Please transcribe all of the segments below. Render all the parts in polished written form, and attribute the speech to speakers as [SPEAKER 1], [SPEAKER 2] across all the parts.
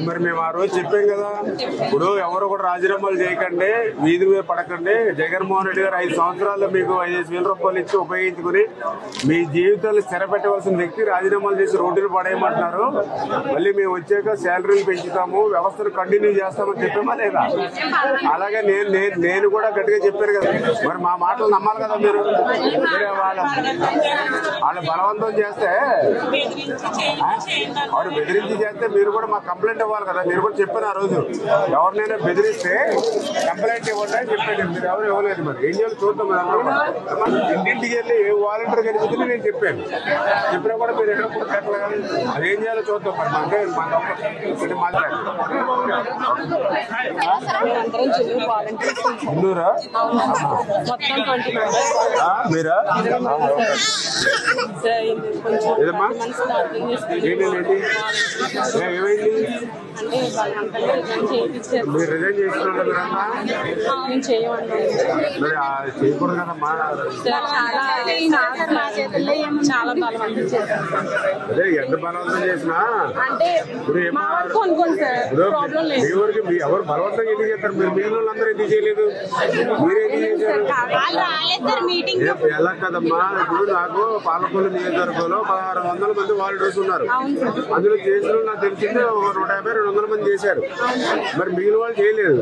[SPEAKER 1] మరి మేము ఆ రోజు చెప్పాం కదా, ఇప్పుడు ఎవరు కూడా రాజీనామాలు చేయకండి, వీధి మీద పడకండి. జగన్మోహన్ రెడ్డి గారు 5 సంవత్సరాల్లో మీకు 5,000 రూపాయలు ఇచ్చి ఉపయోగించుకుని మీ జీవితాలు స్థిరపెట్టవలసిన వ్యక్తి రాజీనామాలు చేసి రోడ్డులు పడేయమంటున్నారు. మళ్ళీ మేము వచ్చాక శాలరీలు పెంచుతాము, వ్యవస్థను కంటిన్యూ చేస్తామని చెప్పామా లేదా? అలాగే నేను కూడా గట్టిగా చెప్పాను కదా. మరి మా మాటలు నమ్మాలి కదా మీరు. వాళ్ళు బలవంతం చేస్తే, వాడు బెదిరించి చేస్తే మీరు కూడా మాకు కంప్లైంట్ ఇవ్వాలి కదా. మీరు కూడా చెప్పాను ఆ రోజు, ఎవరినైనా బెదిరిస్తే కంప్లైంట్ ఇవ్వండి అని చెప్పాను. మీరు ఎవరు ఇవ్వలేదు. మరి ఏం చేయాలి చూద్దాం. ఇంటింటికి వెళ్ళి ఏ వాలంటీర్ కనిపించింది నేను చెప్పాను. చెప్పినా కూడా మీరు ఎక్కడ కూడా పెట్టలేదు. అది ఏం చేయాలో చూద్దాం. మరి మాట్లాడారు మీరా ఏదమ్మా ఏంటండి ఏమైంది? మీరు రిజైన్ చేస్తున్నారు మీరన్నా? మరి చేయకూడదు కదమ్మా. అదే ఎంత బలవంతం చేసినా ఎవరు బలవంతంగా ఎందుకు చేస్తారు? మీరు మిగిలిన వాళ్ళందరూ ఎందుకు చేయలేదు? మీరేం చేశారు? ఎలా కదమ్మా, ఇప్పుడు నాకు పాలకొల్లు నియోజకవర్గంలో 1600 మంది వాలంటీర్స్ ఉన్నారు. అందులో చేసిన నాకు తెలిసిందే 150-200 మంది చేశారు. మరి మిగిలిన వాళ్ళు చేయలేదు.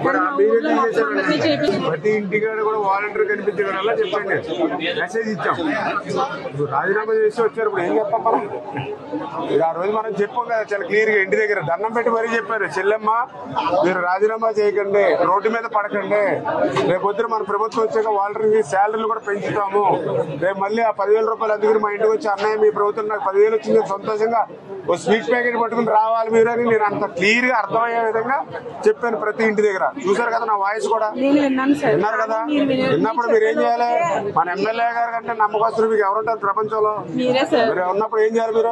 [SPEAKER 1] మరి మీరేం చేశారు? ప్రతి ఇంటికాడ కూడా వాలంటీర్ కనిపించగల చెప్పండి, మెసేజ్ ఇచ్చాం. రాజీనామా చేసి వచ్చారు. ఇప్పుడు ఏం చెప్తాం మనం? ఆ రోజు మనం చెప్పాం కదా చాలా క్లియర్ గా, ఇంటి దగ్గర దండం పెట్టి మరీ చెప్పారు, చెల్లెమ్మ మీరు రాజీనామా చేయకండి, రోడ్డు మీద పడకండి, రేపొద్దున మన ప్రభుత్వం వచ్చాక వాలంటీర్కి శాలరీలు కూడా పెంచుతాము, రేపు మళ్ళీ ఆ 10,000 రూపాయలు అందుకుని మా ఇంటికి వచ్చి అన్నయ్య మీ ప్రభుత్వం నాకు 10,000 వచ్చింది సంతోషంగా ఓ స్వీట్ ప్యాకెట్ పట్టుకుని రావాలి మీరు అని నేను అంత క్లియర్ గా అర్థమయ్యే విధంగా చెప్పాను ప్రతి ఇంటి దగ్గర. చూసారు కదా నా వాయిస్ కూడా విన్నారు కదా. విన్నప్పుడు మీరు ఏం చేయాలి? మన ఎమ్మెల్యే గారు కంటే నమ్మకస్తులు మీకు ఎవరుంటారు ప్రపంచంలో? మీరు ఉన్నప్పుడు ఏం చేయాలి? మీరు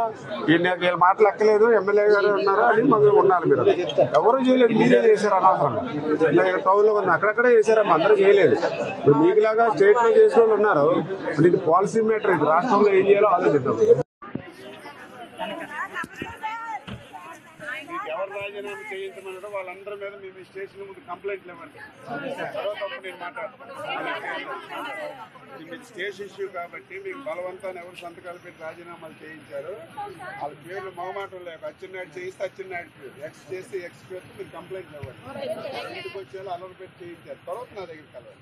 [SPEAKER 1] వీళ్ళ మాటలు ఎక్కలేదు, ఎమ్మెల్యే గారు ఉన్నారు అని మాకు ఉండాలి. మీరు ఎవరు చేయలేదు, మీరే చేశారు అనవసరంగా. టౌన్ లో ఉంది అక్కడక్కడే చేశారమ్మా, అందరూ చేయలేదు. ఇప్పుడు మీకులాగా స్టేట్ లో చేసిన వాళ్ళు ఉన్నారు. ఇది పాలసీ మ్యాటర్. ఇది రాష్ట్రంలో ఏం చేయాలో ఆలోచిద్దాం. ఎవరు రాజీనామా చేయించమన్నారో వాళ్ళందరి మీద మేము స్టేషన్ ముందు కంప్లైంట్లు ఇవ్వండి. తర్వాత నేను మాట్లాడతాను. మీకు స్టేషన్ ఇష్యూ కాబట్టి మీకు బలవంతాన్ని ఎవరు సంతకాలు పెట్టి రాజీనామాలు చేయించారు వాళ్ళ పేర్లు మొహమాటం లేక అచ్చెన్నాయుడు చేయిస్తే అచ్చెన్నాయుడు, ఎక్స్ చేస్తే ఎక్స్ పేరు మీరు కంప్లైంట్లు ఇవ్వండి. ఇంటికి వచ్చేలా అలర్ పెట్టి చేయించారు. తర్వాత నా దగ్గర కలవాలి.